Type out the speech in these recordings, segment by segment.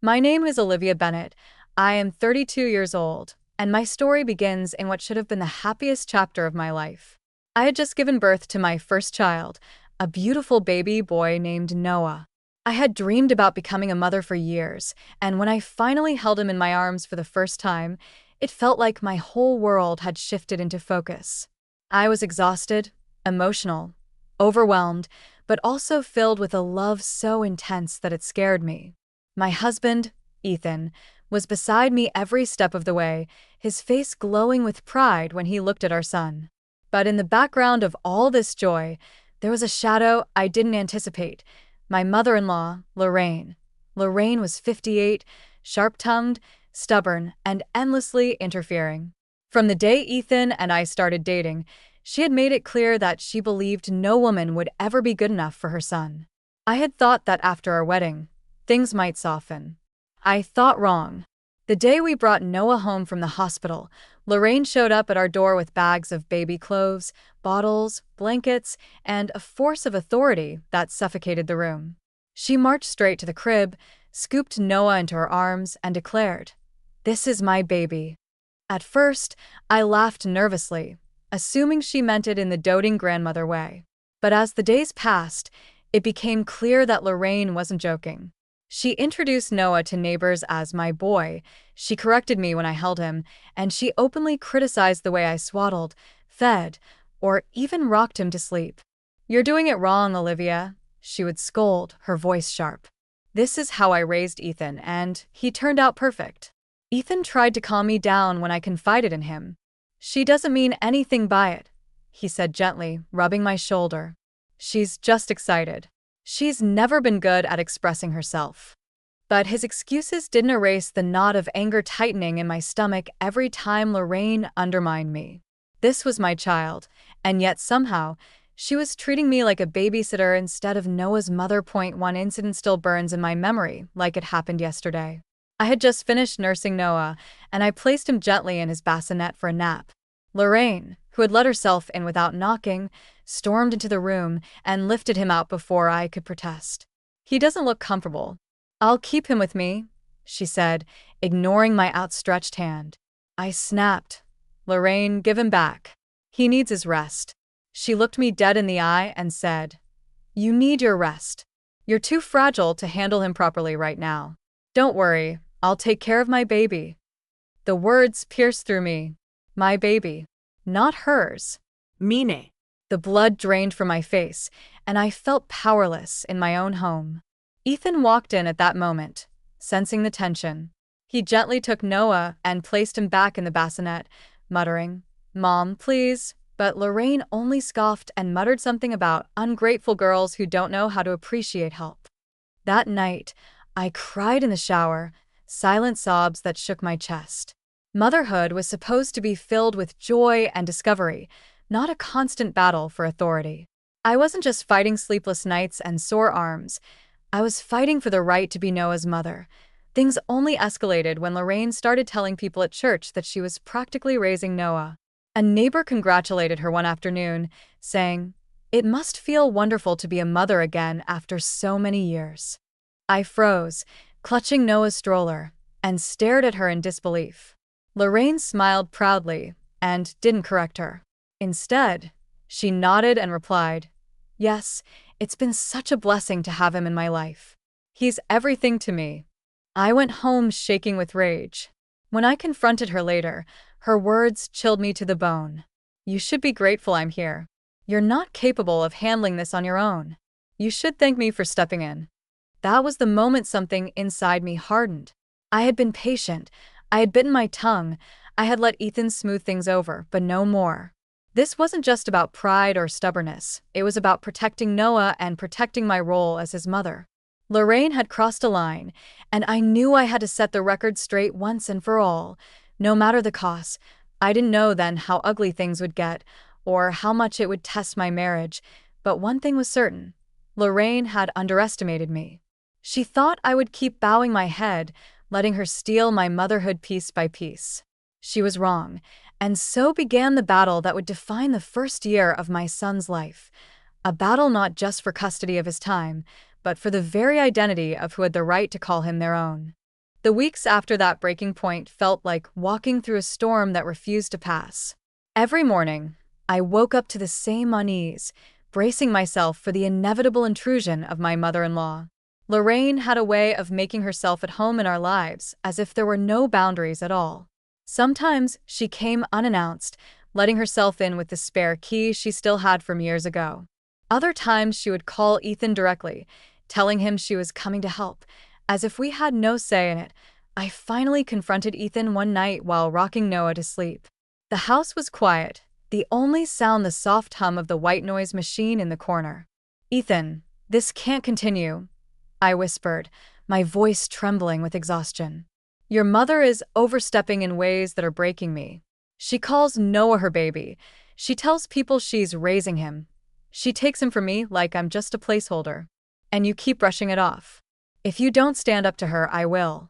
My name is Olivia Bennett. I am 32 years old, and my story begins in what should have been the happiest chapter of my life. I had just given birth to my first child, a beautiful baby boy named Noah. I had dreamed about becoming a mother for years, and when I finally held him in my arms for the first time, it felt like my whole world had shifted into focus. I was exhausted, emotional, overwhelmed, but also filled with a love so intense that it scared me. My husband, Ethan, was beside me every step of the way, his face glowing with pride when he looked at our son. But in the background of all this joy, there was a shadow I didn't anticipate. My mother-in-law, Lorraine. Lorraine was 58, sharp-tongued, stubborn, and endlessly interfering. From the day Ethan and I started dating, she had made it clear that she believed no woman would ever be good enough for her son. I had thought that after our wedding, things might soften. I thought wrong. The day we brought Noah home from the hospital, Lorraine showed up at our door with bags of baby clothes, bottles, blankets, and a force of authority that suffocated the room. She marched straight to the crib, scooped Noah into her arms, and declared, "This is my baby." At first, I laughed nervously, assuming she meant it in the doting grandmother way. But as the days passed, it became clear that Lorraine wasn't joking. She introduced Noah to neighbors as my boy, she corrected me when I held him, and she openly criticized the way I swaddled, fed, or even rocked him to sleep. "You're doing it wrong, Olivia," she would scold, her voice sharp. This is how I raised Ethan, and he turned out perfect. Ethan tried to calm me down when I confided in him. "She doesn't mean anything by it," he said gently, rubbing my shoulder. "She's just excited. She's never been good at expressing herself." But his excuses didn't erase the knot of anger tightening in my stomach every time Lorraine undermined me. This was my child, and yet somehow, she was treating me like a babysitter instead of Noah's mother. One incident still burns in my memory, like it happened yesterday. I had just finished nursing Noah, and I placed him gently in his bassinet for a nap. Lorraine, who had let herself in without knocking, stormed into the room and lifted him out before I could protest. "He doesn't look comfortable. I'll keep him with me," she said, ignoring my outstretched hand. I snapped. "Lorraine, give him back. He needs his rest." She looked me dead in the eye and said, "You need your rest. You're too fragile to handle him properly right now. Don't worry, I'll take care of my baby." The words pierced through me. My baby. Not hers. Mine. The blood drained from my face, and I felt powerless in my own home. Ethan walked in at that moment, sensing the tension. He gently took Noah and placed him back in the bassinet, muttering, "Mom, please." But Lorraine only scoffed and muttered something about ungrateful girls who don't know how to appreciate help. That night, I cried in the shower, silent sobs that shook my chest. Motherhood was supposed to be filled with joy and discovery, not a constant battle for authority. I wasn't just fighting sleepless nights and sore arms. I was fighting for the right to be Noah's mother. Things only escalated when Lorraine started telling people at church that she was practically raising Noah. A neighbor congratulated her one afternoon, saying, "It must feel wonderful to be a mother again after so many years." I froze, clutching Noah's stroller, and stared at her in disbelief. Lorraine smiled proudly and didn't correct her. Instead, she nodded and replied, "Yes, it's been such a blessing to have him in my life. He's everything to me." I went home shaking with rage. When I confronted her later, her words chilled me to the bone. "You should be grateful I'm here. You're not capable of handling this on your own. You should thank me for stepping in." That was the moment something inside me hardened. I had been patient. I had bitten my tongue. I had let Ethan smooth things over, but no more. This wasn't just about pride or stubbornness. It was about protecting Noah and protecting my role as his mother. Lorraine had crossed a line, and I knew I had to set the record straight once and for all, no matter the cost. I didn't know then how ugly things would get, or how much it would test my marriage, but one thing was certain. Lorraine had underestimated me. She thought I would keep bowing my head, letting her steal my motherhood piece by piece. She was wrong, and so began the battle that would define the first year of my son's life. A battle not just for custody of his time, but for the very identity of who had the right to call him their own. The weeks after that breaking point felt like walking through a storm that refused to pass. Every morning, I woke up to the same unease, bracing myself for the inevitable intrusion of my mother-in-law. Lorraine had a way of making herself at home in our lives, as if there were no boundaries at all. Sometimes she came unannounced, letting herself in with the spare key she still had from years ago. Other times she would call Ethan directly, telling him she was coming to help, as if we had no say in it. I finally confronted Ethan one night while rocking Noah to sleep. The house was quiet, the only sound the soft hum of the white noise machine in the corner. "Ethan, this can't continue," I whispered, my voice trembling with exhaustion. "Your mother is overstepping in ways that are breaking me. She calls Noah her baby. She tells people she's raising him. She takes him from me like I'm just a placeholder. And you keep brushing it off. If you don't stand up to her, I will."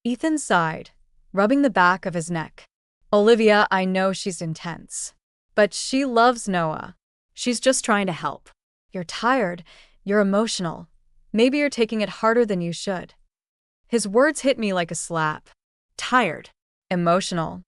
Ethan sighed, rubbing the back of his neck. "Olivia, I know she's intense. But she loves Noah. She's just trying to help. You're tired. You're emotional. Maybe you're taking it harder than you should." His words hit me like a slap. Tired. Emotional.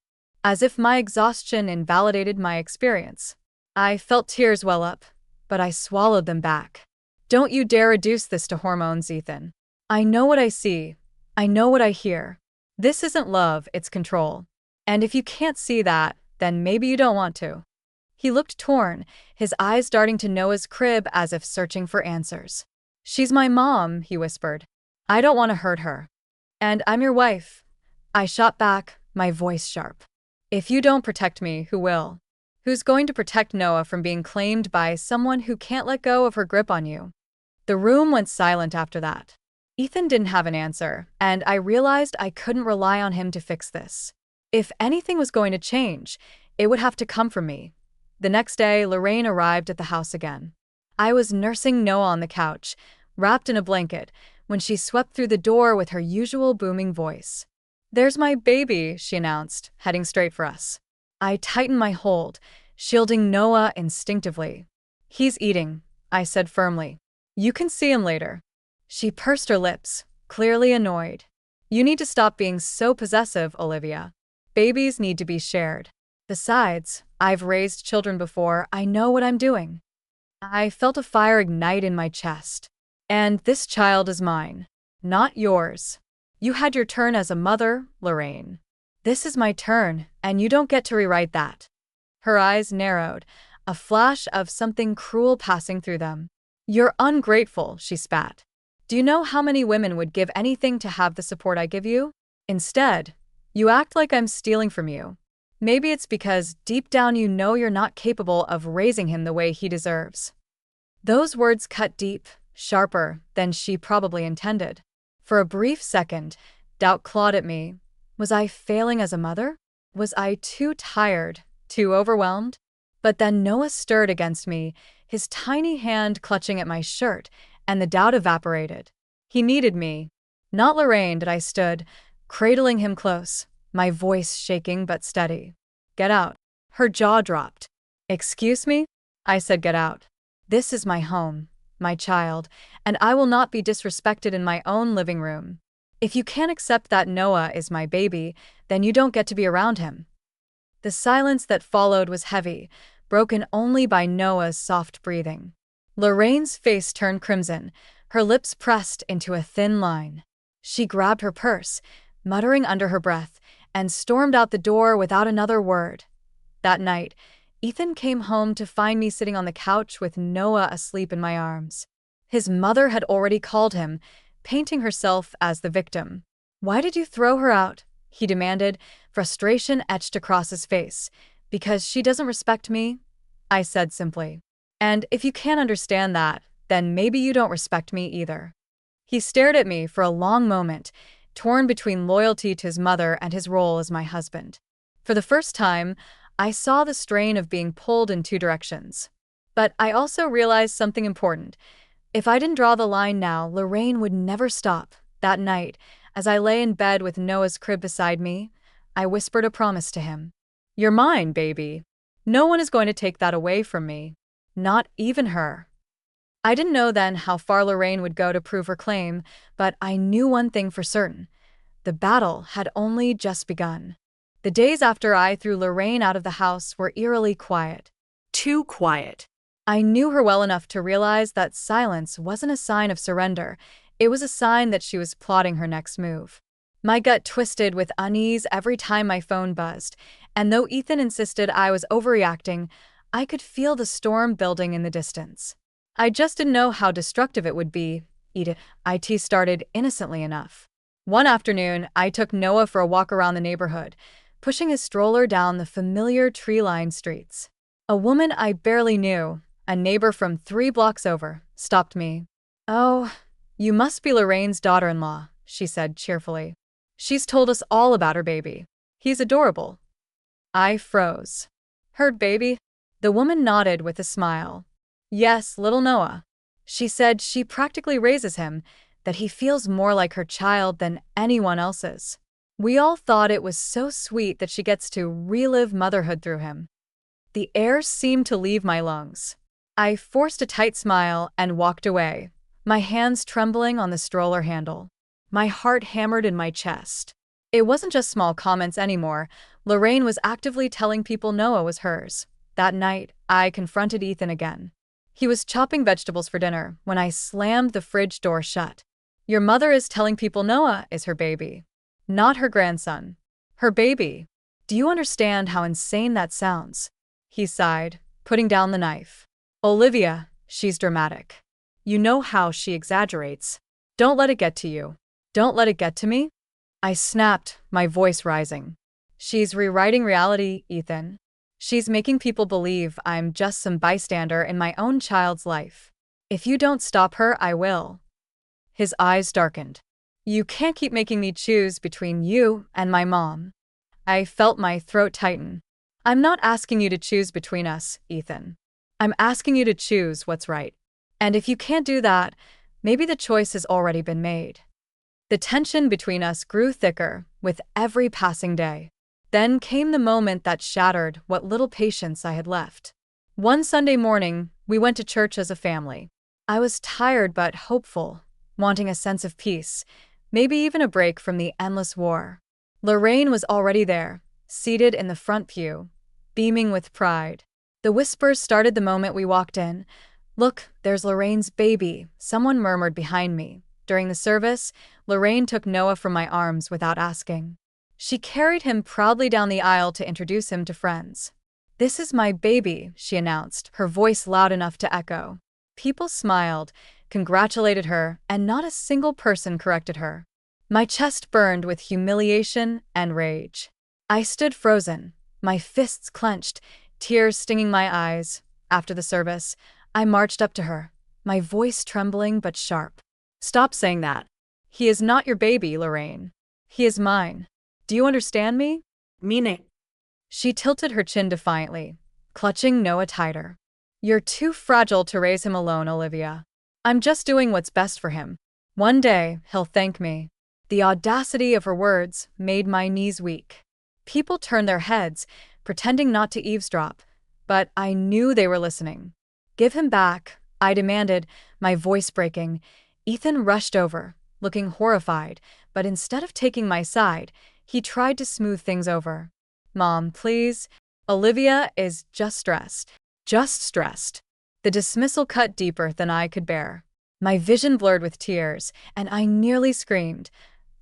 As if my exhaustion invalidated my experience. I felt tears well up, but I swallowed them back. "Don't you dare reduce this to hormones, Ethan. I know what I see. I know what I hear. This isn't love, it's control. And if you can't see that, then maybe you don't want to." He looked torn, his eyes darting to Noah's crib as if searching for answers. "She's my mom," he whispered. "I don't want to hurt her. And I'm your wife." I shot back, my voice sharp. "If you don't protect me, who will? Who's going to protect Noah from being claimed by someone who can't let go of her grip on you?" The room went silent after that. Ethan didn't have an answer, and I realized I couldn't rely on him to fix this. If anything was going to change, it would have to come from me. The next day, Lorraine arrived at the house again. I was nursing Noah on the couch, wrapped in a blanket, when she swept through the door with her usual booming voice. "There's my baby," she announced, heading straight for us. I tightened my hold, shielding Noah instinctively. "He's eating," I said firmly. "You can see him later." She pursed her lips, clearly annoyed. "You need to stop being so possessive, Olivia. Babies need to be shared. Besides, I've raised children before, I know what I'm doing." I felt a fire ignite in my chest. "And this child is mine, not yours. You had your turn as a mother, Lorraine. This is my turn, and you don't get to rewrite that." Her eyes narrowed, a flash of something cruel passing through them. "You're ungrateful," she spat. "Do you know how many women would give anything to have the support I give you? Instead, you act like I'm stealing from you. Maybe it's because deep down you know you're not capable of raising him the way he deserves." Those words cut deep, sharper than she probably intended. For a brief second, doubt clawed at me. Was I failing as a mother? Was I too tired, too overwhelmed? But then Noah stirred against me, his tiny hand clutching at my shirt, and the doubt evaporated. He needed me. Not Lorraine, but I stood, cradling him close, my voice shaking but steady. "Get out." Her jaw dropped. "Excuse me?" I said, "Get out. This is my home, my child, and I will not be disrespected in my own living room. If you can't accept that Noah is my baby, then you don't get to be around him." The silence that followed was heavy, broken only by Noah's soft breathing. Lorraine's face turned crimson, her lips pressed into a thin line. She grabbed her purse, muttering under her breath, and stormed out the door without another word. That night, Ethan came home to find me sitting on the couch with Noah asleep in my arms. His mother had already called him, painting herself as the victim. "Why did you throw her out?" he demanded, frustration etched across his face. "Because she doesn't respect me," I said simply. "And if you can't understand that, then maybe you don't respect me either." He stared at me for a long moment, torn between loyalty to his mother and his role as my husband. For the first time, I saw the strain of being pulled in two directions. But I also realized something important. If I didn't draw the line now, Lorraine would never stop. That night, as I lay in bed with Noah's crib beside me, I whispered a promise to him. "You're mine, baby. No one is going to take that away from me. Not even her." I didn't know then how far Lorraine would go to prove her claim, but I knew one thing for certain. The battle had only just begun. The days after I threw Lorraine out of the house were eerily quiet. Too quiet. I knew her well enough to realize that silence wasn't a sign of surrender. It was a sign that she was plotting her next move. My gut twisted with unease every time my phone buzzed, and though Ethan insisted I was overreacting, I could feel the storm building in the distance. I just didn't know how destructive it would be. It started innocently enough. One afternoon, I took Noah for a walk around the neighborhood, pushing his stroller down the familiar tree-lined streets. A woman I barely knew, a neighbor from 3 blocks over, stopped me. "Oh, you must be Lorraine's daughter-in-law," she said cheerfully. "She's told us all about her baby. He's adorable." I froze. "Her baby?" The woman nodded with a smile. "Yes, little Noah. She said she practically raises him, that he feels more like her child than anyone else's. We all thought it was so sweet that she gets to relive motherhood through him." The air seemed to leave my lungs. I forced a tight smile and walked away, my hands trembling on the stroller handle. My heart hammered in my chest. It wasn't just small comments anymore. Lorraine was actively telling people Noah was hers. That night, I confronted Ethan again. He was chopping vegetables for dinner when I slammed the fridge door shut. "Your mother is telling people Noah is her baby. Not her grandson. Her baby. Do you understand how insane that sounds?" He sighed, putting down the knife. "Olivia, she's dramatic. You know how she exaggerates. Don't let it get to you." "Don't let it get to me?" I snapped, my voice rising. "She's rewriting reality, Ethan. She's making people believe I'm just some bystander in my own child's life. If you don't stop her, I will." His eyes darkened. "You can't keep making me choose between you and my mom." I felt my throat tighten. "I'm not asking you to choose between us, Ethan. I'm asking you to choose what's right. And if you can't do that, maybe the choice has already been made." The tension between us grew thicker with every passing day. Then came the moment that shattered what little patience I had left. One Sunday morning, we went to church as a family. I was tired but hopeful, wanting a sense of peace, maybe even a break from the endless war. Lorraine was already there, seated in the front pew, beaming with pride. The whispers started the moment we walked in. "Look, there's Lorraine's baby," someone murmured behind me. During the service, Lorraine took Noah from my arms without asking. She carried him proudly down the aisle to introduce him to friends. "This is my baby," she announced, her voice loud enough to echo. People smiled, congratulated her, and not a single person corrected her. My chest burned with humiliation and rage. I stood frozen, my fists clenched, tears stinging my eyes. After the service, I marched up to her, my voice trembling but sharp. "Stop saying that. He is not your baby, Lorraine. He is mine. Do you understand me?" "Meaning?" She tilted her chin defiantly, clutching Noah tighter. "You're too fragile to raise him alone, Olivia. I'm just doing what's best for him. One day, he'll thank me." The audacity of her words made my knees weak. People turned their heads, pretending not to eavesdrop, but I knew they were listening. "Give him back," I demanded, my voice breaking. Ethan rushed over, looking horrified, but instead of taking my side, he tried to smooth things over. "Mom, please. Olivia is just stressed." Just stressed. The dismissal cut deeper than I could bear. My vision blurred with tears, and I nearly screamed.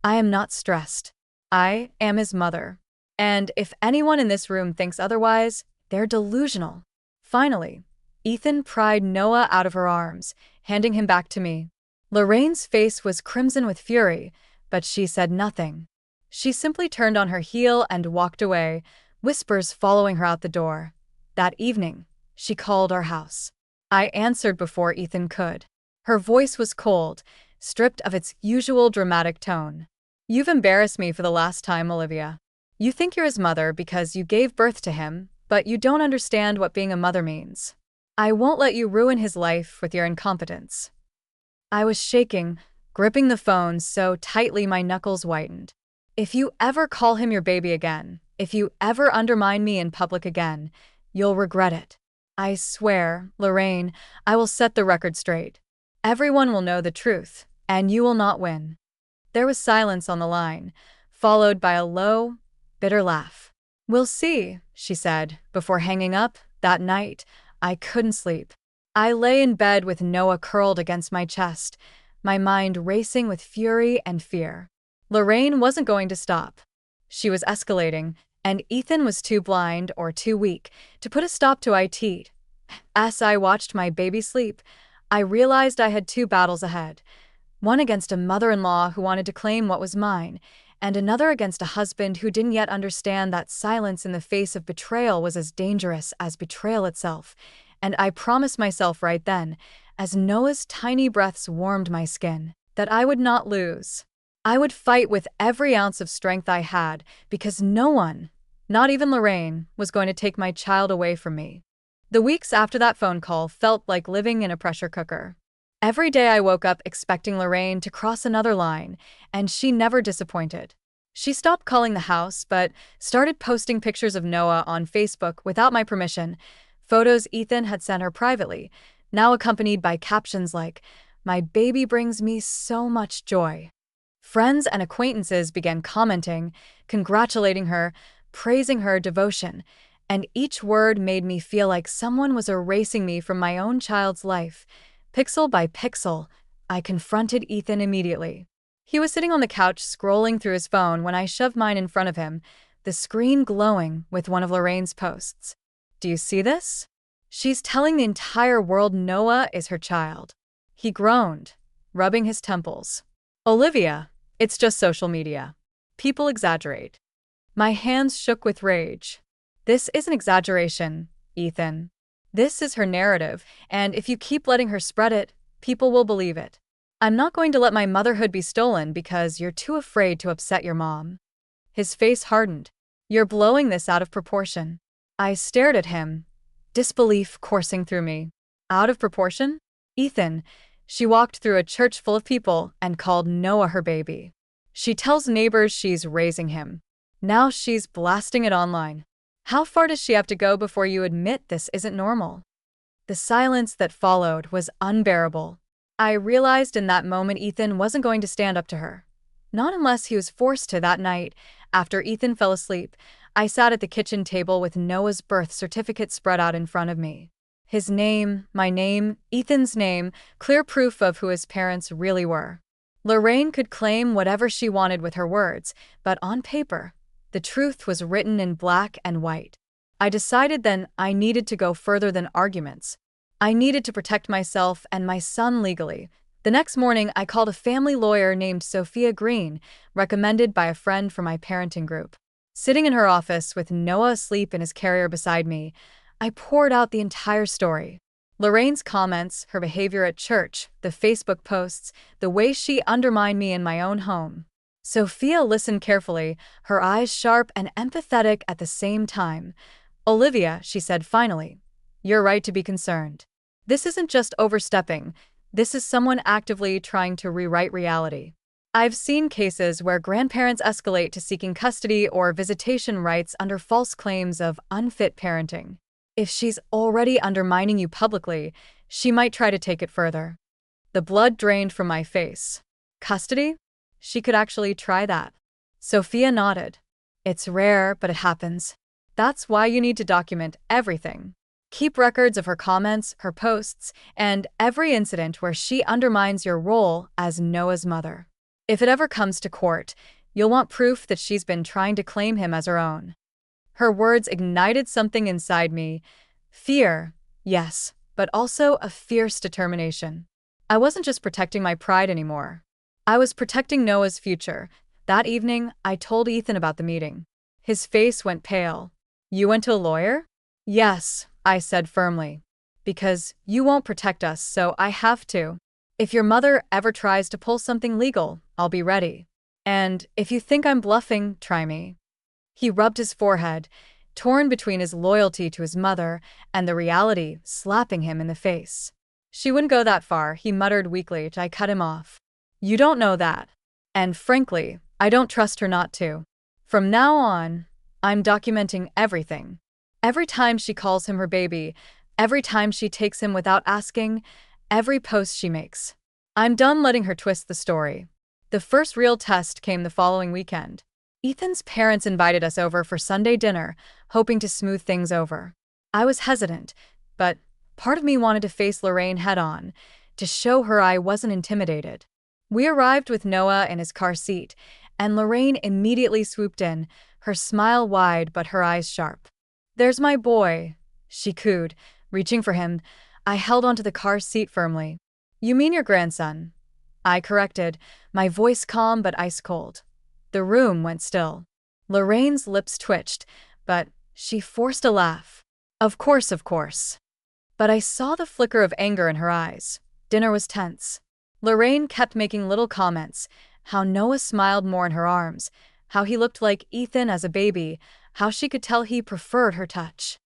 "I am not stressed. I am his mother. And if anyone in this room thinks otherwise, they're delusional." Finally, Ethan pried Noah out of her arms, handing him back to me. Lorraine's face was crimson with fury, but she said nothing. She simply turned on her heel and walked away, whispers following her out the door. That evening, she called our house. I answered before Ethan could. Her voice was cold, stripped of its usual dramatic tone. "You've embarrassed me for the last time, Olivia. You think you're his mother because you gave birth to him, but you don't understand what being a mother means. I won't let you ruin his life with your incompetence." I was shaking, gripping the phone so tightly my knuckles whitened. "If you ever call him your baby again, if you ever undermine me in public again, you'll regret it. I swear, Lorraine, I will set the record straight. Everyone will know the truth, and you will not win." There was silence on the line, followed by a low, bitter laugh. "We'll see," she said, before hanging up. That night, I couldn't sleep. I lay in bed with Noah curled against my chest, my mind racing with fury and fear. Lorraine wasn't going to stop. She was escalating, and Ethan was too blind or too weak to put a stop to it. As I watched my baby sleep, I realized I had two battles ahead. One against a mother-in-law who wanted to claim what was mine, and another against a husband who didn't yet understand that silence in the face of betrayal was as dangerous as betrayal itself. And I promised myself right then, as Noah's tiny breaths warmed my skin, that I would not lose. I would fight with every ounce of strength I had, because no one, not even Lorraine, was going to take my child away from me. The weeks after that phone call felt like living in a pressure cooker. Every day I woke up expecting Lorraine to cross another line, and she never disappointed. She stopped calling the house, but started posting pictures of Noah on Facebook without my permission, photos Ethan had sent her privately, now accompanied by captions like, "My baby brings me so much joy." Friends and acquaintances began commenting, congratulating her, praising her devotion, and each word made me feel like someone was erasing me from my own child's life. Pixel by pixel, I confronted Ethan immediately. He was sitting on the couch scrolling through his phone when I shoved mine in front of him, the screen glowing with one of Lorraine's posts. "Do you see this? She's telling the entire world Noah is her child." He groaned, rubbing his temples. "Olivia, it's just social media. People exaggerate." My hands shook with rage. "This isn't exaggeration, Ethan. This is her narrative, and if you keep letting her spread it, people will believe it. I'm not going to let my motherhood be stolen because you're too afraid to upset your mom." His face hardened. "You're blowing this out of proportion." I stared at him, disbelief coursing through me. Out of proportion? Ethan, she walked through a church full of people and called Noah her baby. She tells neighbors she's raising him. Now she's blasting it online. How far does she have to go before you admit this isn't normal? The silence that followed was unbearable. I realized in that moment Ethan wasn't going to stand up to her. Not unless he was forced to that night. After Ethan fell asleep, I sat at the kitchen table with Noah's birth certificate spread out in front of me. His name, my name, Ethan's name, clear proof of who his parents really were. Lorraine could claim whatever she wanted with her words, but on paper, the truth was written in black and white. I decided then I needed to go further than arguments. I needed to protect myself and my son legally. The next morning, I called a family lawyer named Sophia Green, recommended by a friend from my parenting group. Sitting in her office with Noah asleep in his carrier beside me, I poured out the entire story. Lorraine's comments, her behavior at church, the Facebook posts, the way she undermined me in my own home. Sophia listened carefully, her eyes sharp and empathetic at the same time. "Olivia," she said finally, "you're right to be concerned. This isn't just overstepping. This is someone actively trying to rewrite reality. I've seen cases where grandparents escalate to seeking custody or visitation rights under false claims of unfit parenting. If she's already undermining you publicly, she might try to take it further." The blood drained from my face. "Custody? She could actually try that." Sophia nodded. "It's rare, but it happens. That's why you need to document everything. Keep records of her comments, her posts, and every incident where she undermines your role as Noah's mother. If it ever comes to court, you'll want proof that she's been trying to claim him as her own." Her words ignited something inside me. Fear, yes, but also a fierce determination. I wasn't just protecting my pride anymore. I was protecting Noah's future. That evening, I told Ethan about the meeting. His face went pale. "You went to a lawyer?" "Yes," I said firmly. "Because you won't protect us, so I have to. If your mother ever tries to pull something legal, I'll be ready. And if you think I'm bluffing, try me." He rubbed his forehead, torn between his loyalty to his mother and the reality slapping him in the face. "She wouldn't go that far," he muttered weakly. I cut him off. "You don't know that. And frankly, I don't trust her not to. From now on, I'm documenting everything. Every time she calls him her baby, every time she takes him without asking, every post she makes. I'm done letting her twist the story. The first real test came the following weekend. Ethan's parents invited us over for Sunday dinner, hoping to smooth things over. I was hesitant, but part of me wanted to face Lorraine head-on, to show her I wasn't intimidated. We arrived with Noah in his car seat, and Lorraine immediately swooped in, her smile wide but her eyes sharp. "There's my boy," she cooed, reaching for him. I held onto the car seat firmly. "You mean your grandson?" I corrected, my voice calm but ice-cold. The room went still. Lorraine's lips twitched, but she forced a laugh. Of course. But I saw the flicker of anger in her eyes. Dinner was tense. Lorraine kept making little comments, how Noah smiled more in her arms, how he looked like Ethan as a baby, how she could tell he preferred her touch.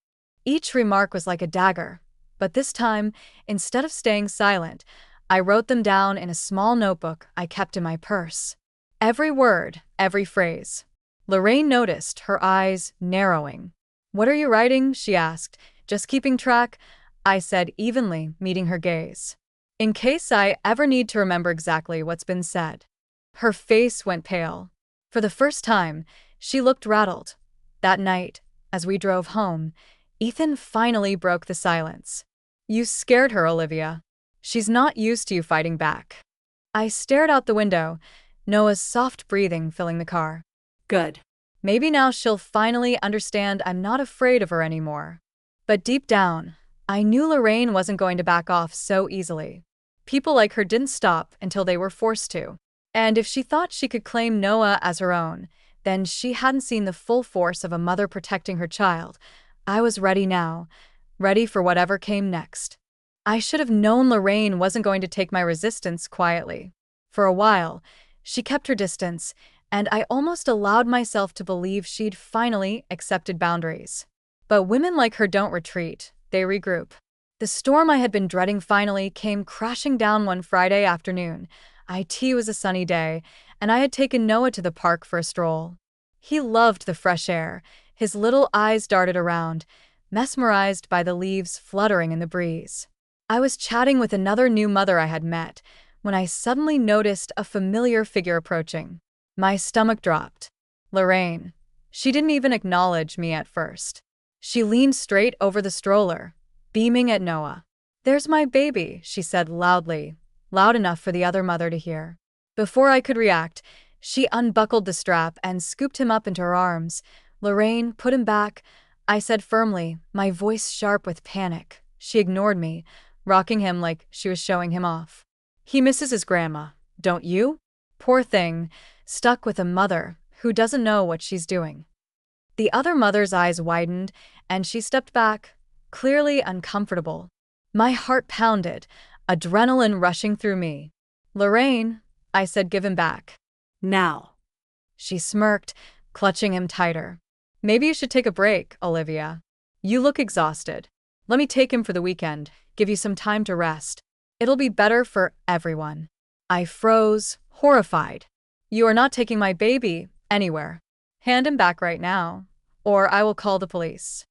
Each remark was like a dagger, but this time, instead of staying silent, I wrote them down in a small notebook I kept in my purse. Every word, every phrase. Lorraine noticed, her eyes narrowing. "What are you writing?" she asked. "Just keeping track," I said evenly, meeting her gaze. "In case I ever need to remember exactly what's been said." Her face went pale. For the first time, she looked rattled. That night, as we drove home, Ethan finally broke the silence. "You scared her, Olivia. She's not used to you fighting back." I stared out the window, Noah's soft breathing filling the car. "Good. Maybe now she'll finally understand I'm not afraid of her anymore." But deep down, I knew Lorraine wasn't going to back off so easily. People like her didn't stop until they were forced to. And if she thought she could claim Noah as her own, then she hadn't seen the full force of a mother protecting her child. I was ready now, ready for whatever came next. I should have known Lorraine wasn't going to take my resistance quietly. For a while, she kept her distance, and I almost allowed myself to believe she'd finally accepted boundaries. But women like her don't retreat, they regroup. The storm I had been dreading finally came crashing down one Friday afternoon. It was a sunny day, and I had taken Noah to the park for a stroll. He loved the fresh air, his little eyes darted around, mesmerized by the leaves fluttering in the breeze. I was chatting with another new mother I had met, when I suddenly noticed a familiar figure approaching. My stomach dropped. Lorraine. She didn't even acknowledge me at first. She leaned straight over the stroller, beaming at Noah. "There's my baby," she said loudly, loud enough for the other mother to hear. Before I could react, she unbuckled the strap and scooped him up into her arms. "Lorraine, put him back," I said firmly, my voice sharp with panic. She ignored me, rocking him like she was showing him off. "He misses his grandma, don't you?" Poor thing, stuck with a mother who doesn't know what she's doing. The other mother's eyes widened, and she stepped back, clearly uncomfortable. My heart pounded, adrenaline rushing through me. "Lorraine," I said, "give him back." "Now." She smirked, clutching him tighter. "Maybe you should take a break, Olivia. You look exhausted. Let me take him for the weekend, give you some time to rest. It'll be better for everyone." I froze, horrified. "You are not taking my baby anywhere. Hand him back right now, or I will call the police."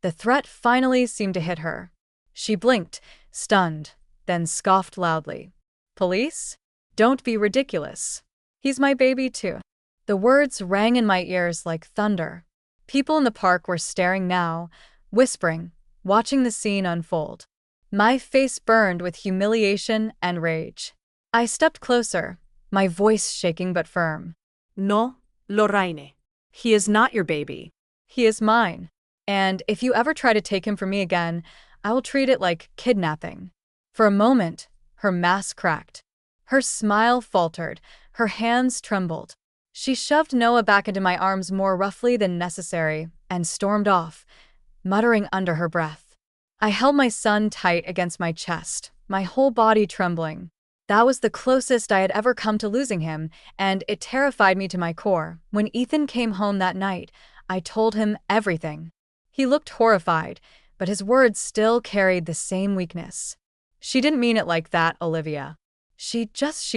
The threat finally seemed to hit her. She blinked, stunned, then scoffed loudly. "Police? Don't be ridiculous. He's my baby too." The words rang in my ears like thunder. People in the park were staring now, whispering, watching the scene unfold. My face burned with humiliation and rage. I stepped closer, my voice shaking but firm. "No, Lorraine. He is not your baby. He is mine. And if you ever try to take him from me again, I will treat it like kidnapping." For a moment, her mask cracked. Her smile faltered, her hands trembled. She shoved Noah back into my arms more roughly than necessary and stormed off, muttering under her breath. I held my son tight against my chest, my whole body trembling. That was the closest I had ever come to losing him, and it terrified me to my core. When Ethan came home that night, I told him everything. He looked horrified, but his words still carried the same weakness. "She didn't mean it like that, Olivia. She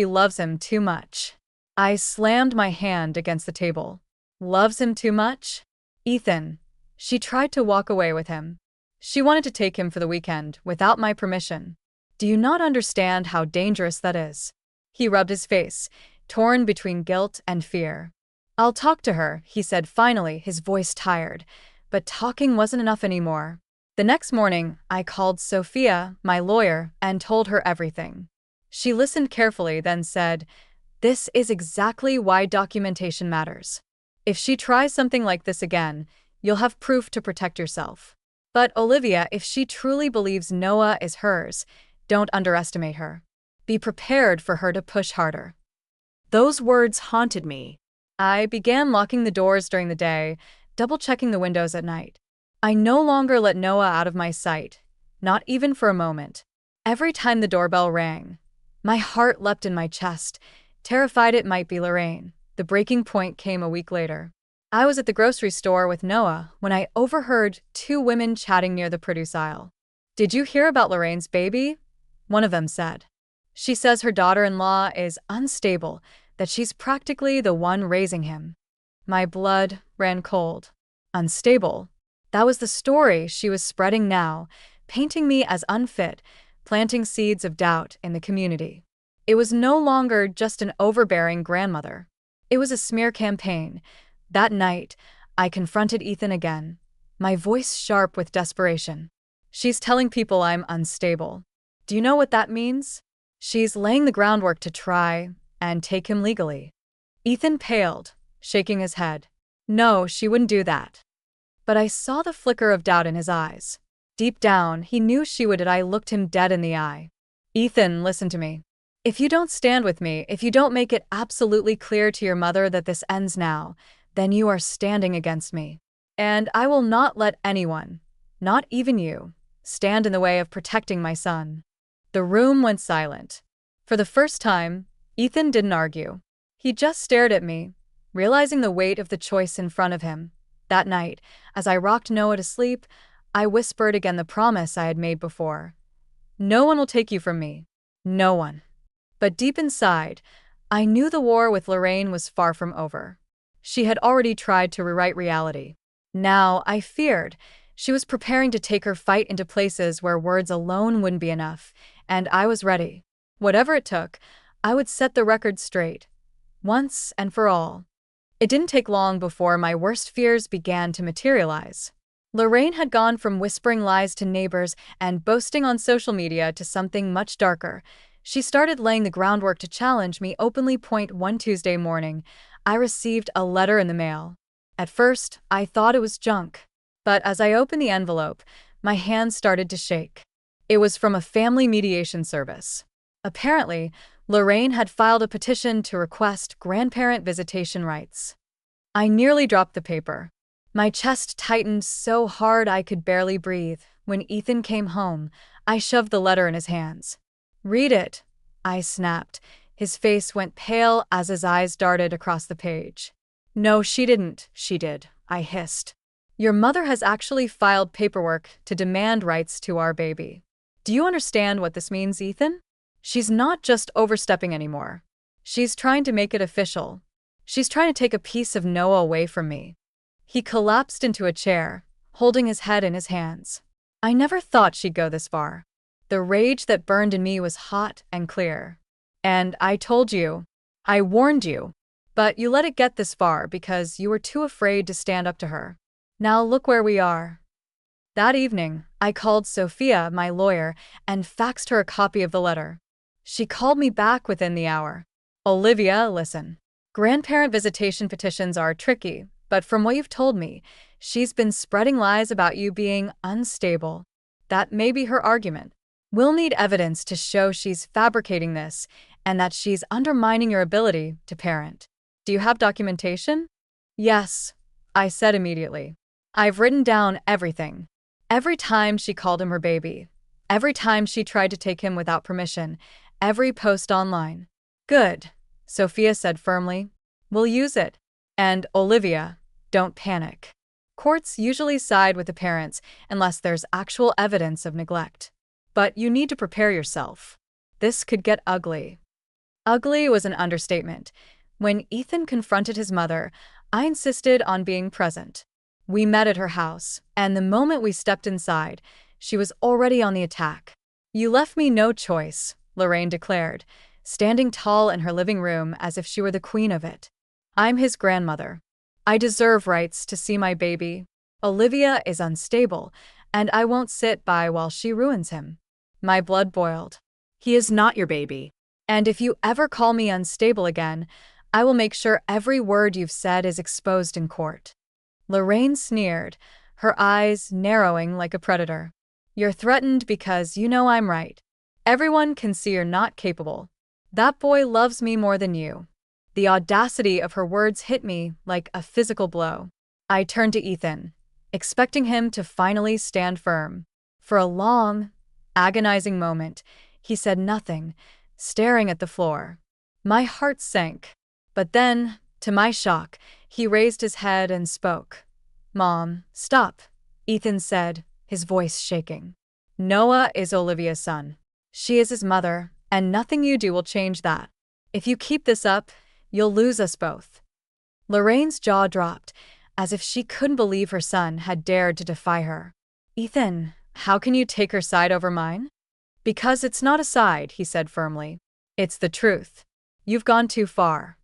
loves him too much." I slammed my hand against the table. "Loves him too much?" "Ethan." She tried to walk away with him. She wanted to take him for the weekend, without my permission. "Do you not understand how dangerous that is?" He rubbed his face, torn between guilt and fear. "I'll talk to her," he said finally, his voice tired. But talking wasn't enough anymore. The next morning, I called Sophia, my lawyer, and told her everything. She listened carefully, then said, "This is exactly why documentation matters. If she tries something like this again, you'll have proof to protect yourself. But Olivia, if she truly believes Noah is hers, don't underestimate her. Be prepared for her to push harder." Those words haunted me. I began locking the doors during the day, double-checking the windows at night. I no longer let Noah out of my sight, not even for a moment. Every time the doorbell rang, my heart leapt in my chest, terrified it might be Lorraine. The breaking point came a week later. I was at the grocery store with Noah when I overheard two women chatting near the produce aisle. "Did you hear about Lorraine's baby?" one of them said. "She says her daughter-in-law is unstable, that she's practically the one raising him." My blood ran cold. Unstable. That was the story she was spreading now, painting me as unfit, planting seeds of doubt in the community. It was no longer just an overbearing grandmother. It was a smear campaign. That night, I confronted Ethan again, my voice sharp with desperation. "She's telling people I'm unstable. Do you know what that means? She's laying the groundwork to try and take him legally." Ethan paled, shaking his head. "No, she wouldn't do that." But I saw the flicker of doubt in his eyes. Deep down, he knew she would, and I looked him dead in the eye. "Ethan, listen to me. If you don't stand with me, if you don't make it absolutely clear to your mother that this ends now, then you are standing against me. And I will not let anyone, not even you, stand in the way of protecting my son." The room went silent. For the first time, Ethan didn't argue. He just stared at me, realizing the weight of the choice in front of him. That night, as I rocked Noah to sleep, I whispered again the promise I had made before. "No one will take you from me. No one." But deep inside, I knew the war with Lorraine was far from over. She had already tried to rewrite reality. Now, I feared, she was preparing to take her fight into places where words alone wouldn't be enough, and I was ready. Whatever it took, I would set the record straight, once and for all. It didn't take long before my worst fears began to materialize. Lorraine had gone from whispering lies to neighbors and boasting on social media to something much darker. She started laying the groundwork to challenge me openly. One Tuesday morning, I received a letter in the mail. At first, I thought it was junk. But as I opened the envelope, my hands started to shake. It was from a family mediation service. Apparently, Lorraine had filed a petition to request grandparent visitation rights. I nearly dropped the paper. My chest tightened so hard I could barely breathe. When Ethan came home, I shoved the letter in his hands. "Read it," I snapped. His face went pale as his eyes darted across the page. "No, she didn't." "She did," I hissed. "Your mother has actually filed paperwork to demand rights to our baby. Do you understand what this means, Ethan? She's not just overstepping anymore. She's trying to make it official. She's trying to take a piece of Noah away from me." He collapsed into a chair, holding his head in his hands. I never thought she'd go this far. The rage that burned in me was hot and clear. "And I told you. I warned you. But you let it get this far because you were too afraid to stand up to her. Now look where we are." That evening, I called Sophia, my lawyer, and faxed her a copy of the letter. She called me back within the hour. "Olivia, listen. Grandparent visitation petitions are tricky, but from what you've told me, she's been spreading lies about you being unstable. That may be her argument. We'll need evidence to show she's fabricating this and that she's undermining your ability to parent. Do you have documentation?" "Yes," I said immediately. "I've written down everything. Every time she called him her baby. Every time she tried to take him without permission. Every post online." "Good," Sophia said firmly. "We'll use it. And, Olivia, don't panic. Courts usually side with the parents unless there's actual evidence of neglect. But you need to prepare yourself. This could get ugly." Ugly was an understatement. When Ethan confronted his mother, I insisted on being present. We met at her house, and the moment we stepped inside, she was already on the attack. "You left me no choice," Lorraine declared, standing tall in her living room as if she were the queen of it. I'm his grandmother. I deserve rights to see my baby. Olivia is unstable, and I won't sit by while she ruins him. My blood boiled. He is not your baby. And if you ever call me unstable again, I will make sure every word you've said is exposed in court. Lorraine sneered, her eyes narrowing like a predator. You're threatened because you know I'm right. Everyone can see you're not capable. That boy loves me more than you. The audacity of her words hit me like a physical blow. I turned to Ethan, expecting him to finally stand firm. For a long, agonizing moment, he said nothing, staring at the floor. My heart sank. But then, to my shock, he raised his head and spoke. Mom, stop, Ethan said, his voice shaking. Noah is Olivia's son. She is his mother, and nothing you do will change that. If you keep this up, you'll lose us both. Lorraine's jaw dropped, as if she couldn't believe her son had dared to defy her. Ethan, how can you take her side over mine? Because it's not a side, he said firmly. It's the truth. You've gone too far.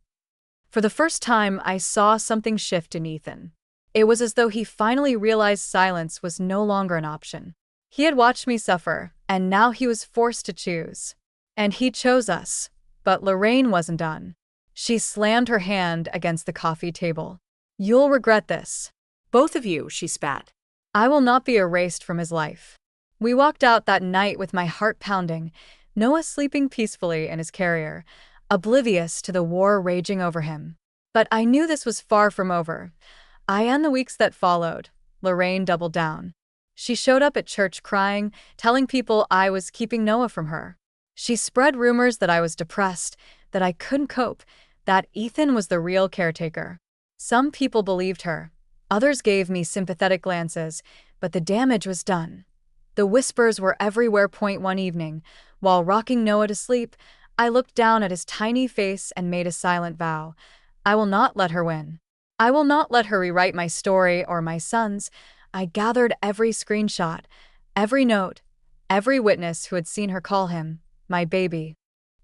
For the first time, I saw something shift in Ethan. It was as though he finally realized silence was no longer an option. He had watched me suffer, and now he was forced to choose. And he chose us. But Lorraine wasn't done. She slammed her hand against the coffee table. You'll regret this. Both of you, she spat. I will not be erased from his life. We walked out that night with my heart pounding, Noah sleeping peacefully in his carrier, oblivious to the war raging over him. But I knew this was far from over. And the weeks that followed, Lorraine doubled down. She showed up at church crying, telling people I was keeping Noah from her. She spread rumors that I was depressed, that I couldn't cope, that Ethan was the real caretaker. Some people believed her. Others gave me sympathetic glances, but the damage was done. The whispers were everywhere. One evening, while rocking Noah to sleep, I looked down at his tiny face and made a silent vow. I will not let her win. I will not let her rewrite my story or my son's. I gathered every screenshot, every note, every witness who had seen her call him my baby.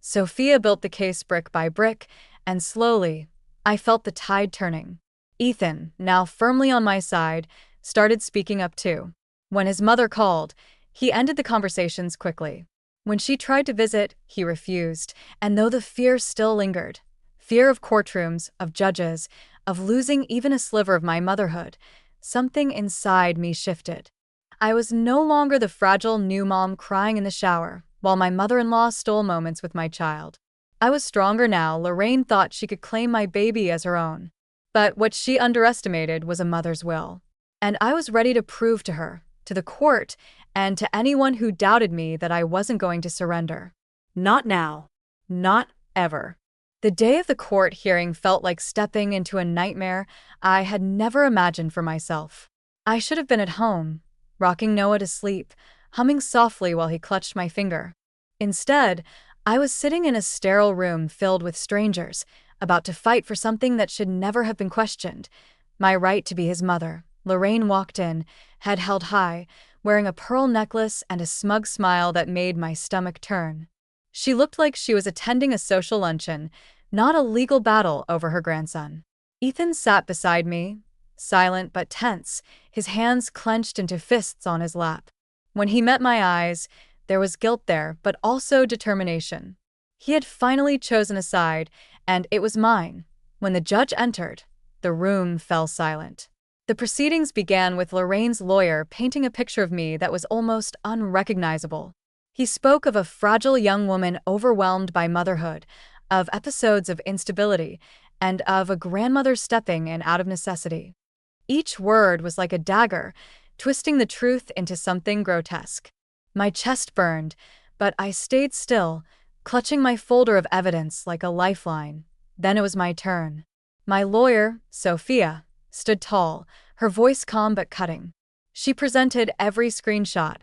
Sophia built the case brick by brick, and slowly, I felt the tide turning. Ethan, now firmly on my side, started speaking up too. When his mother called, he ended the conversations quickly. When she tried to visit, he refused, and though the fear still lingered, fear of courtrooms, of judges, of losing even a sliver of my motherhood, something inside me shifted. I was no longer the fragile new mom crying in the shower, while my mother-in-law stole moments with my child. I was stronger now. Lorraine thought she could claim my baby as her own. But what she underestimated was a mother's will. And I was ready to prove to her, to the court, and to anyone who doubted me that I wasn't going to surrender. Not now. Not ever. The day of the court hearing felt like stepping into a nightmare I had never imagined for myself. I should have been at home, rocking Noah to sleep, humming softly while he clutched my finger. Instead, I was sitting in a sterile room filled with strangers, about to fight for something that should never have been questioned, my right to be his mother. Lorraine walked in, head held high, wearing a pearl necklace and a smug smile that made my stomach turn. She looked like she was attending a social luncheon, not a legal battle over her grandson. Ethan sat beside me, silent but tense, his hands clenched into fists on his lap. When he met my eyes, there was guilt there, but also determination. He had finally chosen a side, and it was mine. When the judge entered, the room fell silent. The proceedings began with Lorraine's lawyer painting a picture of me that was almost unrecognizable. He spoke of a fragile young woman overwhelmed by motherhood, of episodes of instability, and of a grandmother stepping in out of necessity. Each word was like a dagger, twisting the truth into something grotesque. My chest burned, but I stayed still, clutching my folder of evidence like a lifeline. Then it was my turn. My lawyer, Sophia, stood tall, her voice calm but cutting. She presented every screenshot,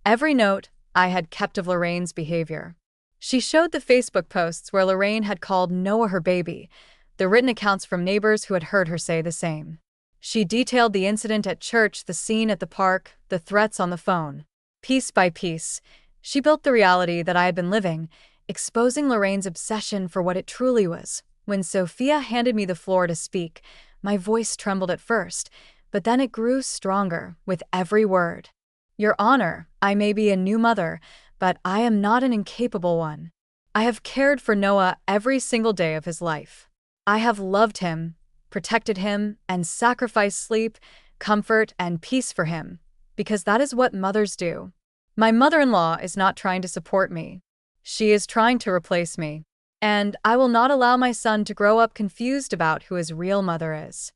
every note I had kept of Lorraine's behavior. She showed the Facebook posts where Lorraine had called Noah her baby, the written accounts from neighbors who had heard her say the same. She detailed the incident at church, the scene at the park, the threats on the phone. Piece by piece, she built the reality that I had been living, exposing Lorraine's obsession for what it truly was. When Sophia handed me the floor to speak, my voice trembled at first, but then it grew stronger with every word. Your Honor, I may be a new mother, but I am not an incapable one. I have cared for Noah every single day of his life. I have loved him, protected him, and sacrificed sleep, comfort, and peace for him, because that is what mothers do. My mother-in-law is not trying to support me. She is trying to replace me. And I will not allow my son to grow up confused about who his real mother is.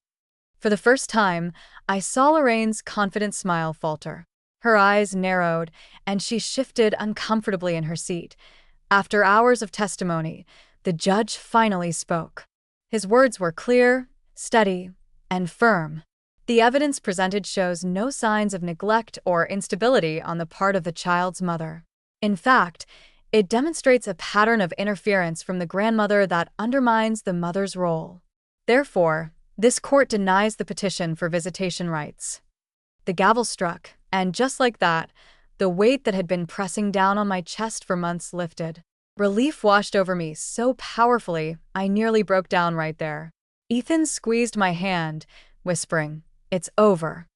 For the first time, I saw Lorraine's confident smile falter. Her eyes narrowed, and she shifted uncomfortably in her seat. After hours of testimony, the judge finally spoke. His words were clear, steady, and firm. The evidence presented shows no signs of neglect or instability on the part of the child's mother. In fact, it demonstrates a pattern of interference from the grandmother that undermines the mother's role. Therefore, this court denies the petition for visitation rights. The gavel struck, and just like that, the weight that had been pressing down on my chest for months lifted. Relief washed over me so powerfully, I nearly broke down right there. Ethan squeezed my hand, whispering, "It's over."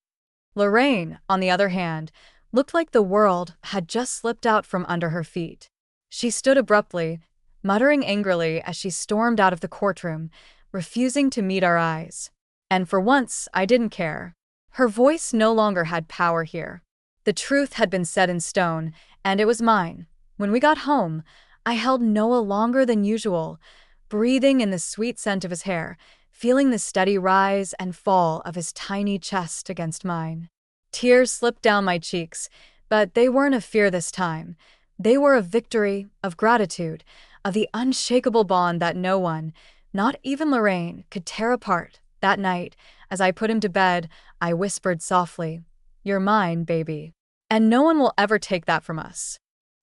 Lorraine, on the other hand, looked like the world had just slipped out from under her feet. She stood abruptly, muttering angrily as she stormed out of the courtroom, refusing to meet our eyes. And for once, I didn't care. Her voice no longer had power here. The truth had been set in stone, and it was mine. When we got home, I held Noah longer than usual, breathing in the sweet scent of his hair, feeling the steady rise and fall of his tiny chest against mine. Tears slipped down my cheeks, but they weren't of fear this time. They were of victory, of gratitude, of the unshakable bond that no one, not even Lorraine, could tear apart. That night, as I put him to bed, I whispered softly, "You're mine, baby. And no one will ever take that from us."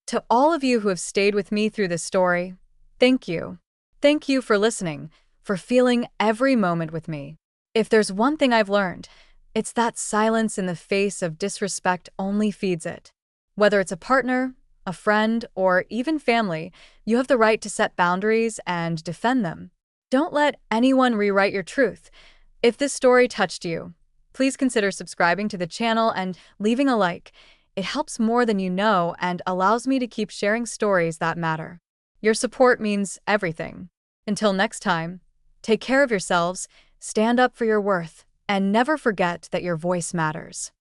To all of you who have stayed with me through this story, thank you. Thank you for listening, for feeling every moment with me. If there's one thing I've learned, it's that silence in the face of disrespect only feeds it. Whether it's a partner, a friend, or even family, you have the right to set boundaries and defend them. Don't let anyone rewrite your truth. If this story touched you, please consider subscribing to the channel and leaving a like. It helps more than you know and allows me to keep sharing stories that matter. Your support means everything. Until next time, take care of yourselves, stand up for your worth, and never forget that your voice matters.